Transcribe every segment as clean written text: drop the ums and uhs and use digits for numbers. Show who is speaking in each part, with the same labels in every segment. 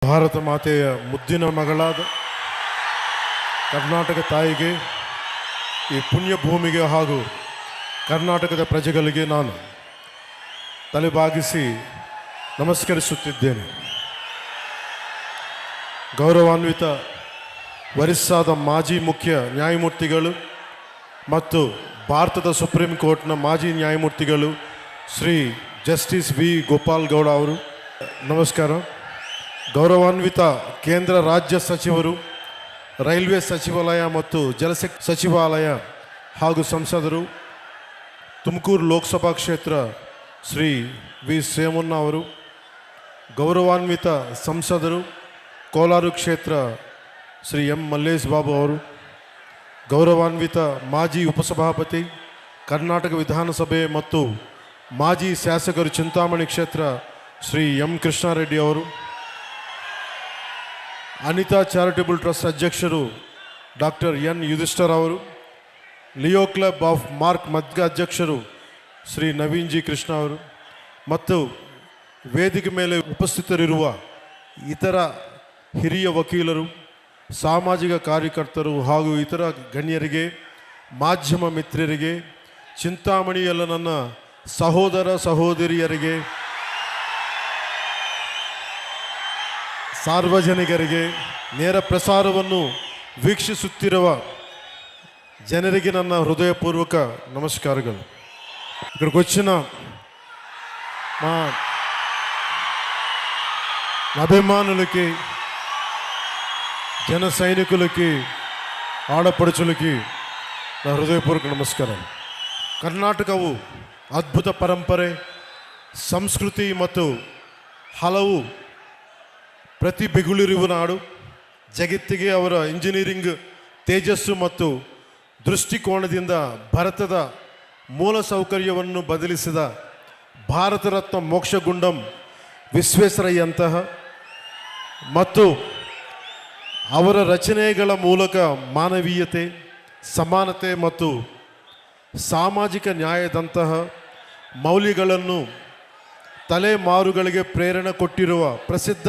Speaker 1: ಭಾರತ ಮಾತೆಯ ಮುದ್ದಿನ ಮಗಳಾದ ಕರ್ನಾಟಕ ತಾಯಿಗೆ, ಈ ಪುಣ್ಯ ಭೂಮಿಗೆ ಹಾಗೂ ಕರ್ನಾಟಕದ ಪ್ರಜೆಗಳಿಗೆ ನಾನು ತಲೆಬಾಗಿಸಿ ನಮಸ್ಕರಿಸುತ್ತಿದ್ದೇನೆ. ಗೌರವಾನ್ವಿತ ಒರಿಸ್ಸಾದ ಮಾಜಿ ಮುಖ್ಯ ನ್ಯಾಯಮೂರ್ತಿಗಳು ಮತ್ತು ಭಾರತದ ಸುಪ್ರೀಂ ಕೋರ್ಟ್ನ ಮಾಜಿ ನ್ಯಾಯಮೂರ್ತಿಗಳು ಶ್ರೀ ಜಸ್ಟಿಸ್ ವಿ ಗೋಪಾಲ್ ಗೌಡ ಅವರು, ನಮಸ್ಕಾರ. ಗೌರವಾನ್ವಿತ ಕೇಂದ್ರ ರಾಜ್ಯ ಸಚಿವರು, ರೈಲ್ವೆ ಸಚಿವಾಲಯ ಮತ್ತು ಜಲಶಕ್ತಿ ಸಚಿವಾಲಯ ಹಾಗೂ ಸಂಸದರು, ತುಮಕೂರು ಲೋಕಸಭಾ ಕ್ಷೇತ್ರ ಶ್ರೀ ವಿ ಸೋಮಣ್ಣ ಅವರು, ಗೌರವಾನ್ವಿತ ಸಂಸದರು, ಕೋಲಾರ ಕ್ಷೇತ್ರ ಶ್ರೀ ಎಂ ಮಲ್ಲೇಶ್ ಬಾಬು ಅವರು, ಗೌರವಾನ್ವಿತ ಮಾಜಿ ಉಪಸಭಾಪತಿ ಕರ್ನಾಟಕ ವಿಧಾನಸಭೆ ಮತ್ತು ಮಾಜಿ ಶಾಸಕರು ಚಿಂತಾಮಣಿ ಕ್ಷೇತ್ರ ಶ್ರೀ ಎಂ ಕೃಷ್ಣಾರೆಡ್ಡಿ ಅವರು, ಅನಿತಾ ಚಾರಿಟಬಲ್ ಟ್ರಸ್ಟ್ ಅಧ್ಯಕ್ಷರು ಡಾಕ್ಟರ್ ಎನ್ ಯುಧಿಷ್ಠರ್ ಅವರು, ಲಿಯೋ ಕ್ಲಬ್ ಆಫ್ ಮಾರ್ಕ್ ಮದ್ಗ ಅಧ್ಯಕ್ಷರು ಶ್ರೀ ನವೀನ್ ಜಿ ಕೃಷ್ಣ ಅವರು ಮತ್ತು ವೇದಿಕೆ ಮೇಲೆ ಉಪಸ್ಥಿತರಿರುವ ಇತರ ಹಿರಿಯ ವಕೀಲರು, ಸಾಮಾಜಿಕ ಕಾರ್ಯಕರ್ತರು ಹಾಗೂ ಇತರ ಗಣ್ಯರಿಗೆ, ಮಾಧ್ಯಮ ಮಿತ್ರರಿಗೆ, ಚಿಂತಾಮಣಿಯಲ್ಲ ನನ್ನ ಸಹೋದರ ಸಹೋದರಿಯರಿಗೆ, ಸಾರ್ವಜನಿಕರಿಗೆ, ನೇರ ಪ್ರಸಾರವನ್ನು ವೀಕ್ಷಿಸುತ್ತಿರುವ ಜನರಿಗೆ ನನ್ನ హృదయపూర్వక నమస్కారాలు. ఇక్కడికి వచ్చిన మా అభిమానులకి, జన సైనికులకి, ఆడపడుచులకి నా హృదయపూర్వక ನಮಸ್ಕಾರಾలు. ಕರ್ನಾಟಕವು ಅದ್ಭುತ ಪರಂಪರೆ, ಸಂಸ್ಕೃತಿ ಮತ್ತು ಹಲವು ಪ್ರತಿಭೆಗಳಿರುವ ನಾಡು. ಜಗತ್ತಿಗೆ ಅವರ ಇಂಜಿನಿಯರಿಂಗ್ ತೇಜಸ್ಸು ಮತ್ತು ದೃಷ್ಟಿಕೋನದಿಂದ ಭಾರತದ ಮೂಲಸೌಕರ್ಯವನ್ನು ಬದಲಿಸಿದ ಭಾರತ ರತ್ನ ಮೋಕ್ಷಗುಂಡಂ ವಿಶ್ವೇಶ್ವರಯ್ಯಂತಹ ಮತ್ತು ಅವರ ರಚನೆಗಳ ಮೂಲಕ ಮಾನವೀಯತೆ, ಸಮಾನತೆ ಮತ್ತು ಸಾಮಾಜಿಕ ನ್ಯಾಯದಂತಹ ಮೌಲ್ಯಗಳನ್ನು ತಲೆಮಾರುಗಳಿಗೆ ಪ್ರೇರಣೆ ಕೊಟ್ಟಿರುವ ಪ್ರಸಿದ್ಧ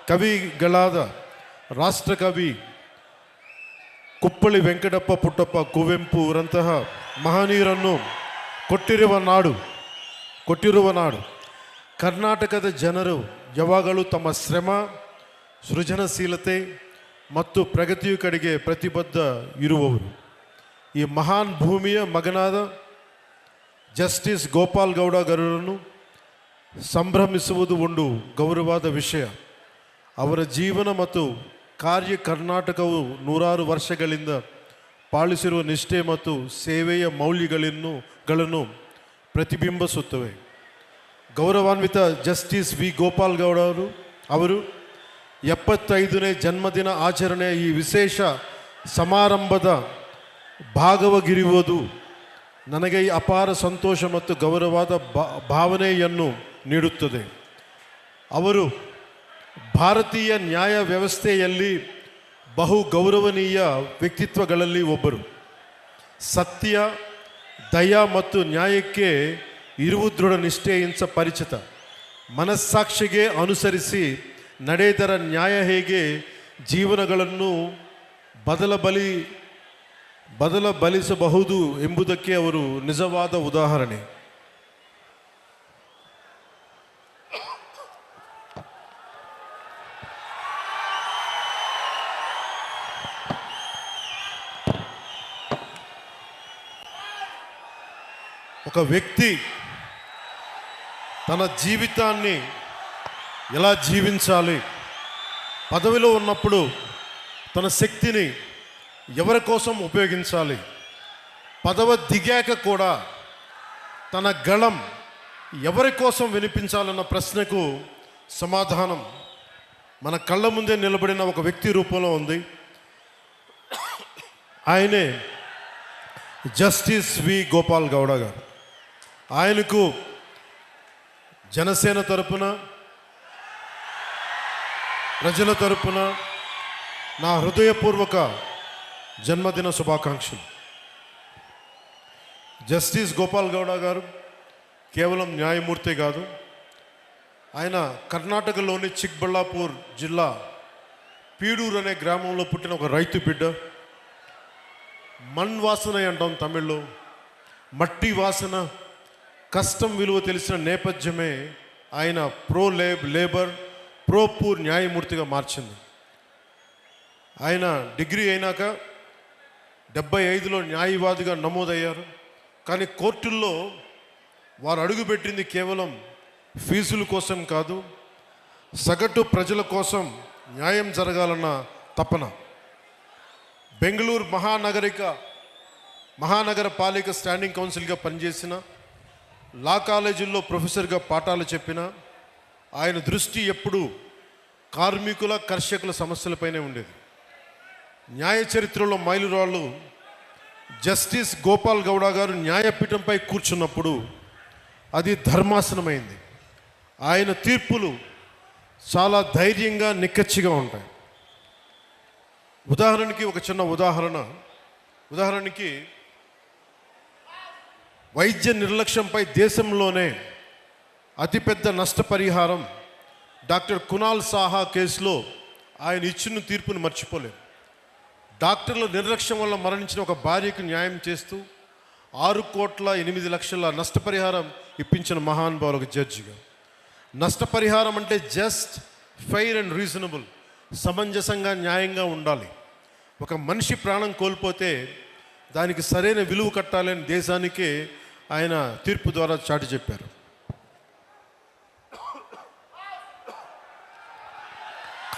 Speaker 1: ಕವಿಗಳಾದ ರಾಷ್ಟ್ರಕವಿ ಕುಪ್ಪಳಿ ವೆಂಕಟಪ್ಪ ಪುಟ್ಟಪ್ಪ ಕುವೆಂಪು ಅವರಂತಹ ಮಹನೀಯರನ್ನು ಕೊಟ್ಟಿರುವ ನಾಡು. ಕರ್ನಾಟಕದ ಜನರು ಯಾವಾಗಲೂ ತಮ್ಮ ಶ್ರಮ, ಸೃಜನಶೀಲತೆ ಮತ್ತು ಪ್ರಗತಿಯ ಕಡೆಗೆ ಪ್ರತಿಬದ್ಧ ಇರುವವರು. ಈ ಮಹಾನ್ ಭೂಮಿಯ ಮಗನಾದ ಜಸ್ಟಿಸ್ ಗೋಪಾಲ್ ಗೌಡ ಗೌಡರನ್ನು ಸಂಭ್ರಮಿಸುವುದು ಒಂದು ಗೌರವವಾದ ವಿಷಯ. ಅವರ ಜೀವನ ಮತ್ತು ಕಾರ್ಯ ಕರ್ನಾಟಕವು ನೂರಾರು ವರ್ಷಗಳಿಂದ ಪಾಲಿಸಿರುವ ನಿಷ್ಠೆ ಮತ್ತು ಸೇವೆಯ ಮೌಲ್ಯಗಳನ್ನು ಪ್ರತಿಬಿಂಬಿಸುತ್ತವೆ. ಗೌರವಾನ್ವಿತ ಜಸ್ಟಿಸ್ ವಿ ಗೋಪಾಲ್ ಗೌಡ ಅವರು 75ನೇ ಜನ್ಮದಿನ ಆಚರಣೆಯ ಈ ವಿಶೇಷ ಸಮಾರಂಭದ ಭಾಗವಾಗಿರುವುದು ನನಗೆ ಅಪಾರ ಸಂತೋಷ ಮತ್ತು ಗೌರವವಾದ ಭಾವನೆಯನ್ನು ನೀಡುತ್ತದೆ. ಅವರು ಭಾರತೀಯ ನ್ಯಾಯ ವ್ಯವಸ್ಥೆಯಲ್ಲಿ ಬಹು ಗೌರವನೀಯ ವ್ಯಕ್ತಿತ್ವಗಳಲ್ಲಿ ಒಬ್ಬರು. ಸತ್ಯ, ದಯ ಮತ್ತು ನ್ಯಾಯಕ್ಕೆ ಇರುವ ದೃಢ ನಿಷ್ಠೆಯಿಂದ ಪರಿಚಿತ. ಮನಸ್ಸಾಕ್ಷಿಗೆ ಅನುಸರಿಸಿ ನಡೆದರ ನ್ಯಾಯ ಹೇಗೆ ಜೀವನಗಳನ್ನು ಬದಲಬಲಿಸಬಹುದು ಎಂಬುದಕ್ಕೆ ಅವರು ನಿಜವಾದ ಉದಾಹರಣೆ. ఒక వ్యక్తి తన జీవితాన్ని ఎలా జీవించాలి, పదవిలో ఉన్నప్పుడు తన శక్తిని ఎవరి కోసం ఉపయోగించాలి, పదవి దిగాక కూడా తన గళం ఎవరి కోసం వినిపించాలన్న ప్రశ్నకు సమాధానం మన కళ్ళ ముందే నిలబడిన ఒక వ్యక్తి రూపంలో ఉంది. ఆయనే జస్టిస్ వి గోపాల్ గౌడ గారు. ఆయనకు జనసేన తరపున, ప్రజల తరపున నా హృదయపూర్వక జన్మదిన శుభాకాంక్షలు. జస్టిస్ గోపాల్ గౌడ గారు కేవలం న్యాయమూర్తి కాదు, ఆయన కర్ణాటకలోని చిక్బళ్ళాపూర్ జిల్లా పీడూరు అనే గ్రామంలో పుట్టిన ఒక రైతు బిడ్డ. మణ్ వాసన అంటాం తమిళ్లో, మట్టి వాసన, కష్టం విలువ తెలిసిన నేపథ్యమే ఆయన లేబర్ పూర్ న్యాయమూర్తిగా మార్చింది. ఆయన డిగ్రీ అయినాక 75లో న్యాయవాదిగా నమోదయ్యారు. కానీ కోర్టుల్లో వారు అడుగుపెట్టింది కేవలం ఫీజుల కోసం కాదు, సగటు ప్రజల కోసం న్యాయం జరగాలన్న తపన. బెంగళూరు మహానగర పాలిక స్టాండింగ్ కౌన్సిల్గా పనిచేసిన, లా కాలేజీల్లో ప్రొఫెసర్గా పాఠాలు చెప్పిన ఆయన దృష్టి ఎప్పుడూ కార్మికుల కర్షకుల సమస్యలపైనే ఉండేది. న్యాయ చరిత్రలో మైలురాళ్ళు జస్టిస్ గోపాల్ గౌడ గారు న్యాయపీఠంపై కూర్చున్నప్పుడు అది ధర్మాసనమైంది. ఆయన తీర్పులు చాలా ధైర్యంగా నిక్కచ్చిగా ఉంటాయి. ఉదాహరణకి ఒక చిన్న ఉదాహరణకి వైద్య నిర్లక్ష్యంపై దేశంలోనే అతిపెద్ద నష్టపరిహారం డాక్టర్ కునాల్ సాహా కేసులో ఆయన ఇచ్చిన తీర్పును మర్చిపోలేదు. డాక్టర్ల నిర్లక్ష్యం వల్ల మరణించిన ఒక భార్యకు న్యాయం చేస్తూ 6,08,00,000 నష్టపరిహారం ఇప్పించిన మహానుభావులు ఒక జడ్జిగా. నష్టపరిహారం అంటే జస్ట్, ఫెయిర్ అండ్ రీజనబుల్, సమంజసంగా న్యాయంగా ఉండాలి. ఒక మనిషి ప్రాణం కోల్పోతే దానికి సరైన విలువ కట్టాలని దేశానికే ఆయన తీర్పు ద్వారా చాటి చెప్పారు.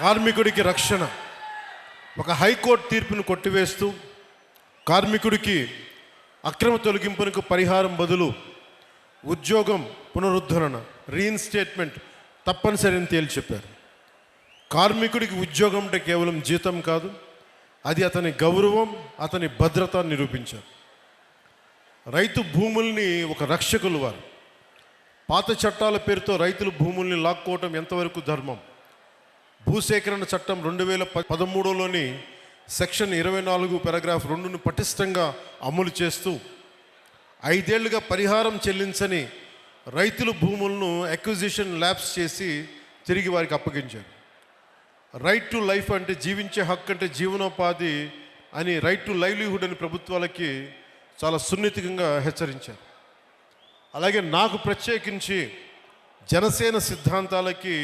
Speaker 1: కార్మికుడికి రక్షణ, ఒక హైకోర్టు తీర్పును కొట్టివేస్తూ కార్మికుడికి అక్రమ తొలగింపునకు పరిహారం బదులు ఉద్యోగం పునరుద్ధరణ, రీఇన్స్టేట్మెంట్ తప్పనిసరి అని తేల్చి చెప్పారు. కార్మికుడికి ఉద్యోగం అంటే కేవలం జీతం కాదు, అది అతని గౌరవం, అతని భద్రత నిరూపించారు. రైతు భూముల్ని ఒక రక్షకులు వారు. పాత చట్టాల పేరుతో రైతులు భూముల్ని లాక్కోవటం ఎంతవరకు ధర్మం? భూసేకరణ చట్టం 2013లోని సెక్షన్ 24 పారాగ్రాఫ్ 2ను పటిష్టంగా అమలు చేస్తూ 5 ఏళ్లుగా పరిహారం చెల్లించని రైతుల భూములను అక్విజిషన్ ల్యాప్స్ చేసి తిరిగి వారికి అప్పగించారు. రైట్ టు లైఫ్ అంటే జీవించే హక్కు అంటే జీవనోపాధి అని, రైట్ టు లైవ్లీహుడ్ అని ప్రభుత్వాలకి చాలా సున్నితంగా హెచ్చరించారు. అలాగే నాకు ప్రత్యేకించి జనసేన సిద్ధాంతాలకి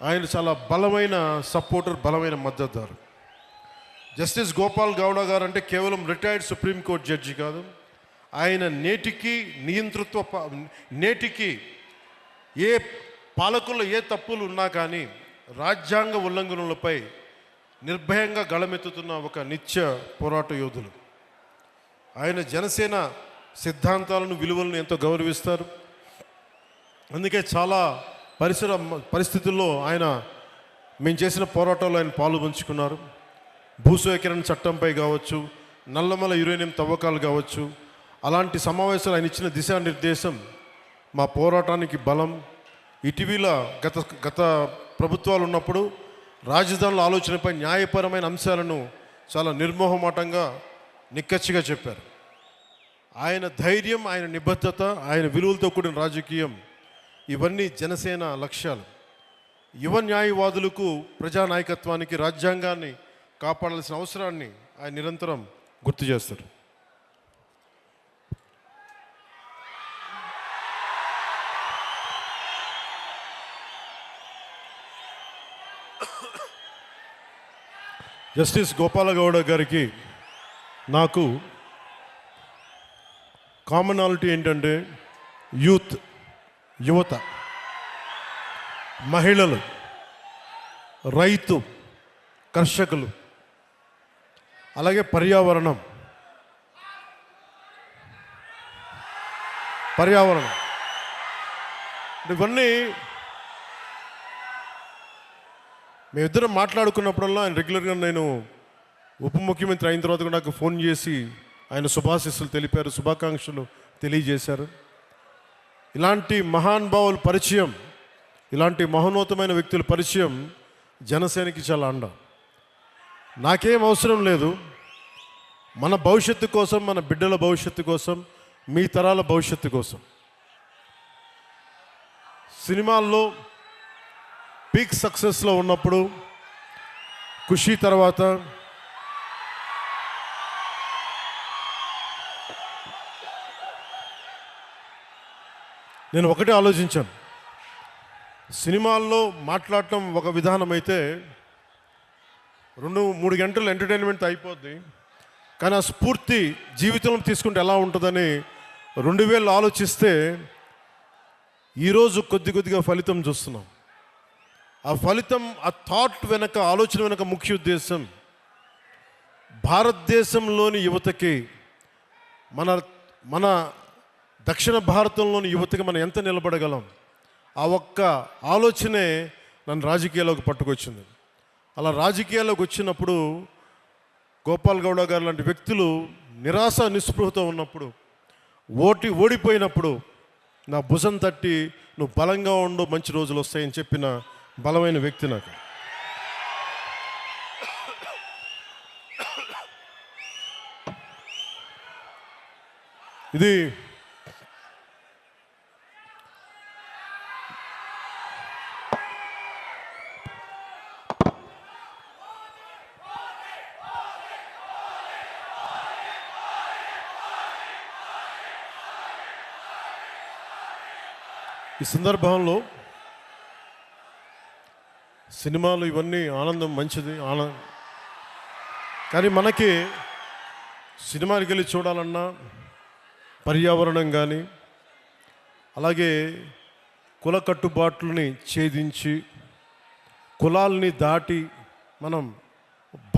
Speaker 1: ఆయన చాలా బలమైన సపోర్టర్, బలమైన మద్దతుదారు. జస్టిస్ గోపాల్ గౌడ గారు అంటే కేవలం రిటైర్డ్ సుప్రీంకోర్టు జడ్జి కాదు, ఆయన నేటికి ఏ పాలకుల్లో ఏ తప్పులు ఉన్నా కానీ రాజ్యాంగ ఉల్లంఘనలపై నిర్భయంగా గళమెత్తుతున్న ఒక నిత్య పోరాట యోధులు. ఆయన జనసేన సిద్ధాంతాలను, విలువలను ఎంతో గౌరవిస్తారు. అందుకే చాలా పరిస్థితుల్లో మేము చేసిన పోరాటాల్లో ఆయన పాలు పంచుకున్నారు. భూసేకరణ చట్టంపై కావచ్చు, నల్లమల యురేనియం తవ్వకాలు కావచ్చు, అలాంటి సమావేశాలు ఆయన ఇచ్చిన దిశానిర్దేశం మా పోరాటానికి బలం. ఇటీవల గత ప్రభుత్వాలు ఉన్నప్పుడు రాజధానుల ఆలోచనపై న్యాయపరమైన అంశాలను చాలా నిర్మోహమాటంగా నిక్కచ్చిగా చెప్పారు. ఆయన ధైర్యం, ఆయన నిబద్ధత, ఆయన విలువలతో కూడిన రాజకీయం, ఇవన్నీ జనసేన లక్ష్యాలు. యువ న్యాయవాదులకు, ప్రజానాయకత్వానికి, రాజ్యాంగాన్ని కాపాడాల్సిన అవసరాన్ని ఆయన నిరంతరం గుర్తు చేస్తారు. జస్టిస్ గోపాల గౌడ గారికి నాకు కామనాలిటీ ఏంటంటే యువత, మహిళలు, రైతు, కర్షకులు, అలాగే పర్యావరణం ఇవన్నీ మేమిద్దరం మాట్లాడుకున్నప్పుడల్లా ఆయన రెగ్యులర్గా, నేను ఉప ముఖ్యమంత్రి అయిన తర్వాత కూడా నాకు ఫోన్ చేసి ఆయన శుభాశీస్సులు తెలిపారు, శుభాకాంక్షలు తెలియజేశారు. ఇలాంటి మహానుభావుల పరిచయం, ఇలాంటి మహోన్నతమైన వ్యక్తుల పరిచయం జనసేనకి చాలా అండ. నాకేం అవసరం లేదు, మన భవిష్యత్తు కోసం, మన బిడ్డల భవిష్యత్తు కోసం, మీ తరాల భవిష్యత్తు కోసం. సినిమాల్లో పీక్ సక్సెస్లో ఉన్నప్పుడు, ఖుషీ తర్వాత నేను ఒకటే ఆలోచించాను. సినిమాల్లో మాట్లాడటం ఒక విధానం అయితే 2-3 గంటలు ఎంటర్టైన్మెంట్ అయిపోద్ది. కానీ ఆ స్ఫూర్తి జీవితంలో తీసుకుంటే ఎలా ఉంటుందని 2000 ఆలోచిస్తే ఈరోజు కొద్దిగా ఫలితం చూస్తున్నాం. ఆ ఫలితం, ఆ థాట్ వెనక, ఆలోచన వెనక ముఖ్య ఉద్దేశం భారతదేశంలోని యువతకి, మన దక్షిణ భారతంలోని యువతకి మనం ఎంత నిలబడగలం, ఆ ఒక్క ఆలోచనే నన్ను రాజకీయాల్లోకి పట్టుకొచ్చింది. అలా రాజకీయాల్లోకి వచ్చినప్పుడు గోపాల్ గౌడ గారు లాంటి వ్యక్తులు నిరాశ నిస్పృహతో ఉన్నప్పుడు, ఓడిపోయినప్పుడు నా భుజం తట్టి నువ్వు బలంగా ఉండు, మంచి రోజులు వస్తాయని చెప్పిన బలమైన వ్యక్తి నాకు. ఇది ఈ సందర్భంలో సినిమాలు ఇవన్నీ ఆనందం మంచిది, కానీ మనకి సినిమాకి వెళ్ళి చూడాలన్నా పర్యావరణం కానీ, అలాగే కుల కట్టుబాట్లని ఛేదించి కులాల్ని దాటి మనం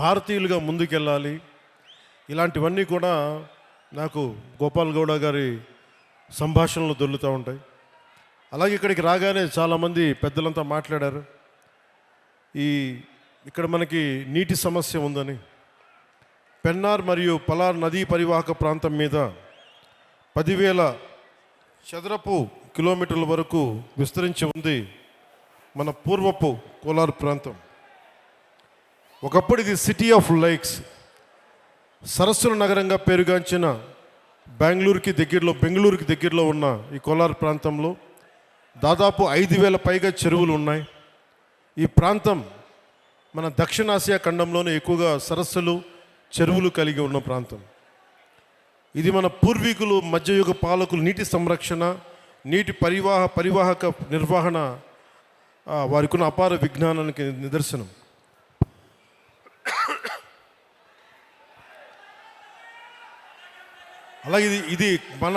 Speaker 1: భారతీయులుగా ముందుకెళ్ళాలి. ఇలాంటివన్నీ కూడా నాకు గోపాల్ గౌడ గారి సంభాషణలు దొర్లుతూ ఉంటాయి. అలాగే ఇక్కడికి రాగానే చాలామంది పెద్దలంతా మాట్లాడారు, ఇక్కడ మనకి నీటి సమస్య ఉందని. పెన్నార్ మరియు పలార్ నదీ పరివాహక ప్రాంతం మీద 10,000 చదరపు కిలోమీటర్ల వరకు విస్తరించి ఉంది మన పూర్వపు కోలార్ ప్రాంతం. ఒకప్పుడు ఇది సిటీ ఆఫ్ లేక్స్, సరస్సుల నగరంగా పేరుగాంచిన బెంగళూరుకి దగ్గరలో ఉన్న ఈ కోలార్ ప్రాంతంలో దాదాపు 5,000 పైగా చెరువులు ఉన్నాయి. ఈ ప్రాంతం మన దక్షిణాసియా ఖండంలోనే ఎక్కువగా సరస్సులు, చెరువులు కలిగి ఉన్న ప్రాంతం. ఇది మన పూర్వీకులు, మధ్యయుగ పాలకులు నీటి సంరక్షణ, నీటి పరివాహక నిర్వహణ వారికి ఉన్న అపార విజ్ఞానానికి నిదర్శనం. అలాగే ఇది మన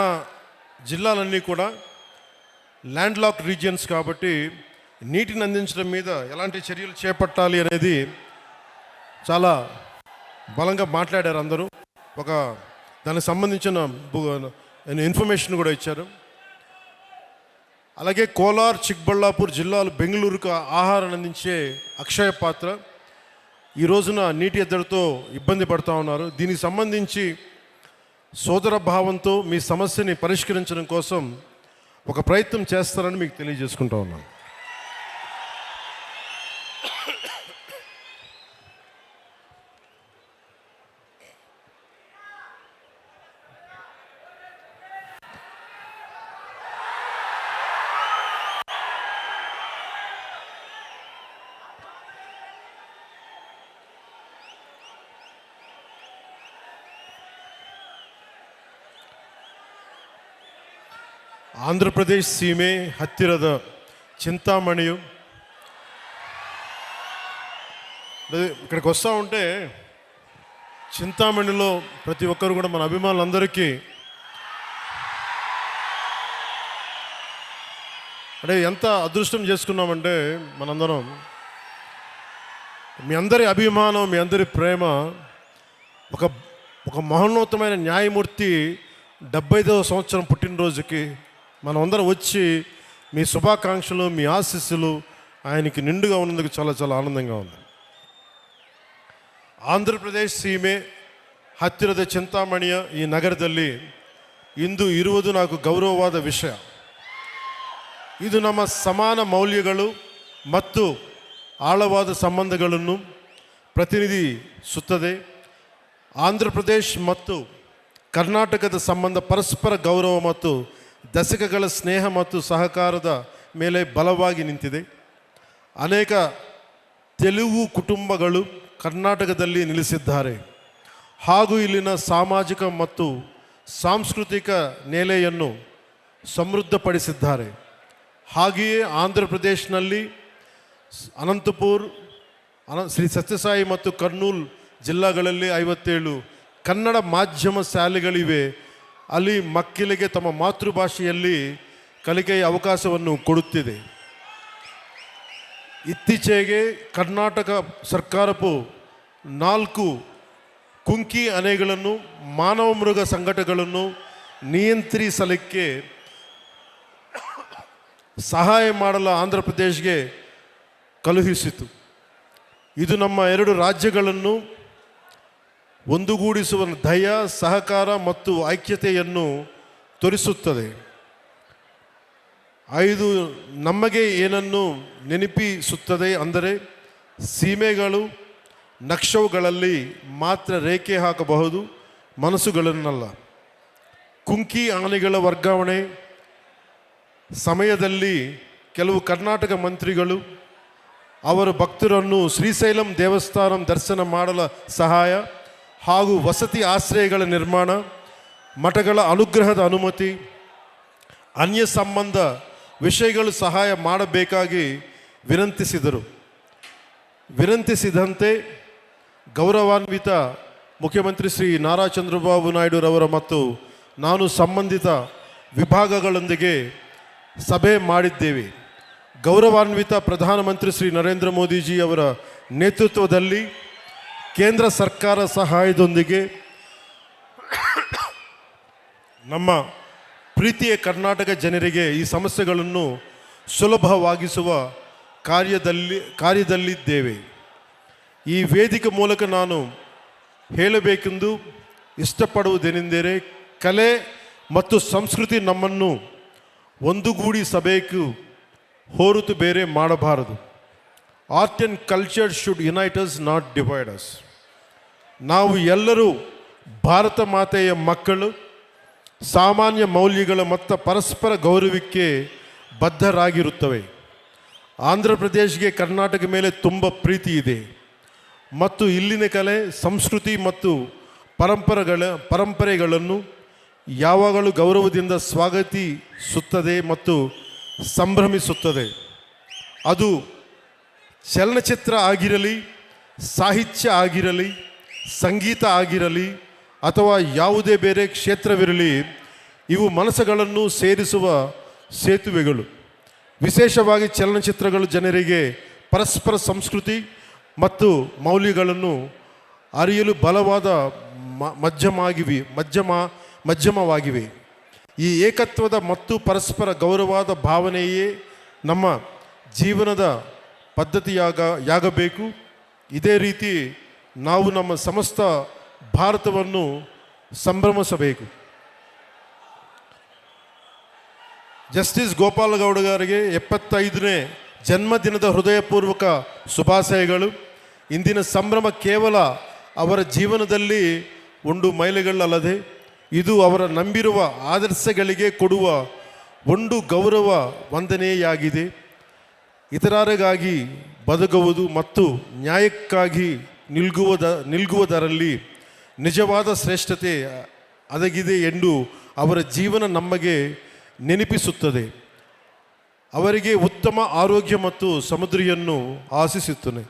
Speaker 1: జిల్లాలన్నీ కూడా ల్యాండ్ లాక్ రీజియన్స్ కాబట్టి నీటిని అందించడం మీద ఎలాంటి చర్యలు చేపట్టాలి అనేది చాలా బలంగా మాట్లాడారు అందరూ. దానికి సంబంధించిన ఇన్ఫర్మేషన్ కూడా ఇచ్చారు. అలాగే కోలార్, చిక్బళ్ళాపూర్ జిల్లాలు బెంగళూరుకు ఆహారాన్ని అందించే అక్షయ పాత్ర ఈ రోజున నీటి ఎద్దడితో ఇబ్బంది పడుతూ ఉన్నారు. దీనికి సంబంధించి సోదర భావంతో మీ సమస్యని పరిష్కరించడం కోసం ఒక ప్రయత్నం చేస్తారని మీకు తెలియజేసుకుంటా ఉన్నాను. ಆಂಧ್ರಪ್ರದೇಶ ಸೀಮೆ ಹತ್ತಿರದ చింతామణి ఇక్కడికి వస్తూ ఉంటే చింతామణిలో ప్రతి ఒక్కరు కూడా మన అభిమానులందరికీ అంటే ఎంత అదృష్టం చేసుకున్నామంటే మనందరం మీ అందరి అభిమానం, మీ అందరి ప్రేమ ఒక మహోన్నతమైన న్యాయమూర్తి 75వ సంవత్సరం పుట్టినరోజుకి మనం అందరం వచ్చి మీ శుభాకాంక్షలు, మీ ఆశీస్సులు ఆయనకి నిండుగా ఉన్నందుకు చాలా చాలా ఆనందంగా ఉంది. ಆಂಧ್ರಪ್ರದೇಶ ಸೀಮೆ ಹತ್ತಿರದ చింతామಣಿಯ ಈ ನಗರದಲ್ಲಿ ಇಂದು ಇರುವುದು నాకు ಗೌರವವಾದ ವಿಷಯ. ಇದು ನಮ್ಮ ಸಮಾನ ಮೌಲ್ಯಗಳು ಮತ್ತು ಆಳವಾದ ಸಂಬಂಧಗಳನ್ನು ಪ್ರತಿನಿಧಿಸುತ್ತದೆ. ಆಂಧ್ರಪ್ರದೇಶ ಮತ್ತು ಕರ್ನಾಟಕದ ಸಂಬಂಧ ಪರಸ್ಪರ ಗೌರವ ಮತ್ತು ದಶಕಗಳ ಸ್ನೇಹ ಮತ್ತು ಸಹಕಾರದ ಮೇಲೆ ಬಲವಾಗಿ ನಿಂತಿದೆ. ಅನೇಕ ತೆಲುಗು ಕುಟುಂಬಗಳು ಕರ್ನಾಟಕದಲ್ಲಿ ನೆಲೆಸಿದ್ದಾರೆ ಹಾಗೂ ಇಲ್ಲಿನ ಸಾಮಾಜಿಕ ಮತ್ತು ಸಾಂಸ್ಕೃತಿಕ ನೆಲೆಯನ್ನು ಸಮೃದ್ಧಪಡಿಸಿದ್ದಾರೆ. ಹಾಗೆಯೇ ಆಂಧ್ರ ಪ್ರದೇಶನಲ್ಲಿ ಅನಂತಪುರ್, ಶ್ರೀ ಸತ್ಯಸಾಯಿ ಮತ್ತು ಕರ್ನೂಲ್ ಜಿಲ್ಲೆಗಳಲ್ಲಿ 57 ಕನ್ನಡ ಮಾಧ್ಯಮ ಶಾಲೆಗಳಿವೆ. ಅಲ್ಲಿ ಮಕ್ಕಳಿಗೆ ತಮ್ಮ ಮಾತೃಭಾಷೆಯಲ್ಲಿ ಕಲಿಕೆಯ ಅವಕಾಶವನ್ನು ಕೊಡುತ್ತಿದೆ. ಇತ್ತೀಚೆಗೆ ಕರ್ನಾಟಕ ಸರ್ಕಾರವು 4 ಕುಂಕಿ ಆನೆಗಳನ್ನು ಮಾನವ ಮೃಗ ಸಂಘಟನೆಗಳನ್ನು ನಿಯಂತ್ರಿಸಲಿಕ್ಕೆ ಸಹಾಯ ಮಾಡಲು ಆಂಧ್ರ ಪ್ರದೇಶಗೆ ಕಳುಹಿಸಿತು. ಇದು ನಮ್ಮ 2 ರಾಜ್ಯಗಳನ್ನು ಒಂದುಗೂಡಿಸುವ ದಯ, ಸಹಕಾರ ಮತ್ತು ಐಕ್ಯತೆಯನ್ನು ತೋರಿಸುತ್ತದೆ. 5 ನಮಗೆ ಏನನ್ನು ನೆನಪಿಸುತ್ತದೆ ಅಂದರೆ ಸೀಮೆಗಳು ನಕ್ಷವುಗಳಲ್ಲಿ ಮಾತ್ರ ರೇಖೆ ಹಾಕಬಹುದು, ಮನಸ್ಸುಗಳನ್ನಲ್ಲ. ಕುಂಕಿ ಆನೆಗಳ ವರ್ಗಾವಣೆ ಸಮಯದಲ್ಲಿ ಕೆಲವು ಕರ್ನಾಟಕ ಮಂತ್ರಿಗಳು ಅವರ ಭಕ್ತರನ್ನು ಶ್ರೀಶೈಲಂ ದೇವಸ್ಥಾನ ದರ್ಶನ ಮಾಡಲು ಸಹಾಯ ಹಾಗೂ ವಸತಿ ಆಶ್ರಯಗಳ ನಿರ್ಮಾಣ, ಮಠಗಳ ಅನುಗ್ರಹದ ಅನುಮತಿ, ಅನ್ಯ ಸಂಬಂಧ ವಿಷಯಗಳು ಸಹಾಯ ಮಾಡಬೇಕಾಗಿ ವಿನಂತಿಸಿದಂತೆ ಗೌರವಾನ್ವಿತ ಮುಖ್ಯಮಂತ್ರಿ ಶ್ರೀ ನಾರಾ ಚಂದ್ರಬಾಬು ನಾಯ್ಡುರವರ ಮತ್ತು ನಾನು ಸಂಬಂಧಿತ ವಿಭಾಗಗಳೊಂದಿಗೆ ಸಭೆ ಮಾಡಿದ್ದೇವೆ. ಗೌರವಾನ್ವಿತ ಪ್ರಧಾನಮಂತ್ರಿ ಶ್ರೀ ನರೇಂದ್ರ ಮೋದಿಜಿ ಅವರ ನೇತೃತ್ವದಲ್ಲಿ ಕೇಂದ್ರ ಸರ್ಕಾರ ಸಹಾಯದೊಂದಿಗೆ ನಮ್ಮ ಪ್ರೀತಿಯ ಕರ್ನಾಟಕ ಜನರಿಗೆ ಈ ಸಮಸ್ಯೆಗಳನ್ನು ಸುಲಭವಾಗಿಸುವ ಕಾರ್ಯದಲ್ಲಿದ್ದೇವೆ. ಈ ವೇದಿಕೆ ಮೂಲಕ ನಾನು ಹೇಳಬೇಕೆಂದು ಇಷ್ಟಪಡುವುದೇನೆಂದರೆ, ಕಲೆ ಮತ್ತು ಸಂಸ್ಕೃತಿ ನಮ್ಮನ್ನು ಒಂದುಗೂಡಿಸಬೇಕು, ಹೊರತು ಬೇರೆ ಮಾಡಬಾರದು. Art and culture should unite us, not divide us. ನಾವು ಎಲ್ಲರೂ ಭಾರತ ಮಾತೆಯ ಮಕ್ಕಳು, ಸಾಮಾನ್ಯ ಮೌಲ್ಯಗಳ ಮತ್ತು ಪರಸ್ಪರ ಗೌರವಕ್ಕೆ ಬದ್ಧರಾಗಿರುತ್ತವೆ. ಆಂಧ್ರ ಪ್ರದೇಶಕ್ಕೆ ಕರ್ನಾಟಕ ಮೇಲೆ ತುಂಬ ಪ್ರೀತಿ ಇದೆ ಮತ್ತು ಇಲ್ಲಿನ ಕಲೆ, ಸಂಸ್ಕೃತಿ ಮತ್ತು ಪರಂಪರೆಗಳನ್ನು ಯಾವಾಗಲೂ ಗೌರವದಿಂದ ಸ್ವಾಗತಿಸುತ್ತದೆ ಮತ್ತು ಸಂಭ್ರಮಿಸುತ್ತದೆ. ಅದು ಚಲನಚಿತ್ರ ಆಗಿರಲಿ, ಸಾಹಿತ್ಯ ಆಗಿರಲಿ, ಸಂಗೀತ ಆಗಿರಲಿ ಅಥವಾ ಯಾವುದೇ ಬೇರೆ ಕ್ಷೇತ್ರವಿರಲಿ, ಇವು ಮನಸ್ಸುಗಳನ್ನು ಸೇರಿಸುವ ಸೇತುವೆಗಳು. ವಿಶೇಷವಾಗಿ ಚಲನಚಿತ್ರಗಳು ಜನರಿಗೆ ಪರಸ್ಪರ ಸಂಸ್ಕೃತಿ ಮತ್ತು ಮೌಲ್ಯಗಳನ್ನು ಅರಿಯಲು ಬಲವಾದ ಮಾಧ್ಯಮವಾಗಿವೆ. ಈ ಏಕತ್ವದ ಮತ್ತು ಪರಸ್ಪರ ಗೌರವದ ಭಾವನೆಯೇ ನಮ್ಮ ಜೀವನದ ಪದ್ಧತಿಯಾಗಬೇಕು. ಇದೇ ರೀತಿ ನಾವು ನಮ್ಮ ಸಮಸ್ತ ಭಾರತವನ್ನು ಸಂಭ್ರಮಿಸಬೇಕು. ಜಸ್ಟಿಸ್ ಗೋಪಾಲಗೌಡ ಅವರಿಗೆ 75ನೇ ಜನ್ಮದಿನದ ಹೃದಯಪೂರ್ವಕ ಶುಭಾಶಯಗಳು. ಇಂದಿನ ಸಂಭ್ರಮ ಕೇವಲ ಅವರ ಜೀವನದಲ್ಲಿ ಒಂದು ಮೈಲಿಗಲ್ಲದೆ, ಇದು ಅವರ ನಂಬಿರುವ ಆದರ್ಶಗಳಿಗೆ ಕೊಡುವ ಒಂದು ಗೌರವ ವಂದನೆಯಾಗಿದೆ. ಇತರರಿಗಾಗಿ ಬದುಕುವುದು ಮತ್ತು ನ್ಯಾಯಕ್ಕಾಗಿ ನಿಲ್ಗುವುದರಲ್ಲಿ ನಿಜವಾದ ಶ್ರೇಷ್ಠತೆ ಅಡಗಿದೆ ಎಂದು ಅವರ ಜೀವನ ನಮಗೆ ನೆನಪಿಸುತ್ತದೆ. ಅವರಿಗೆ ಉತ್ತಮ ಆರೋಗ್ಯ ಮತ್ತು ಸಮೃದ್ಧಿಯನ್ನು ಆಶಿಸುತ್ತೇನೆ.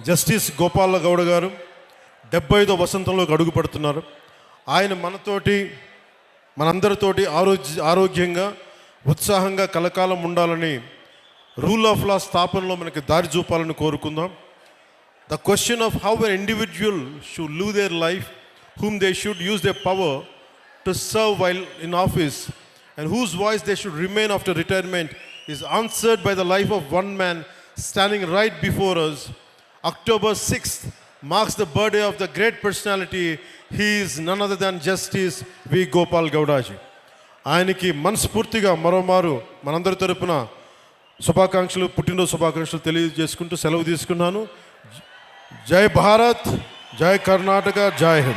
Speaker 1: జస్టిస్ గోపాలగౌడ గారు 75వ వసంతంలోకి అడుగు పెడుతున్నారు. ఆయన మనందరితోటి ఆరోగ్యంగా ఉత్సాహంగా కలకాలం ఉండాలని, రూల్ ఆఫ్ లా స్థాపనలో మనకి దారి చూపాలని కోరుకుందాం. The question of how an individual should live their life, whom they should use their power to serve while in office and whose voice they should remain after retirement is answered by the life of one man standing right before us. October 6th marks the birthday of the great personality. He is none other than Justice V. Gopal Gowdaji. ఆయనకి మనస్ఫూర్తిగా మరోమారు మనందరి తరపున శుభాకాంక్షలు, పుట్టినరోజు శుభాకాంక్షలు తెలియజేసుకుంటూ సెలవు తీసుకున్నాను. జై భారత్, జై కర్ణాటక, జై హింద్.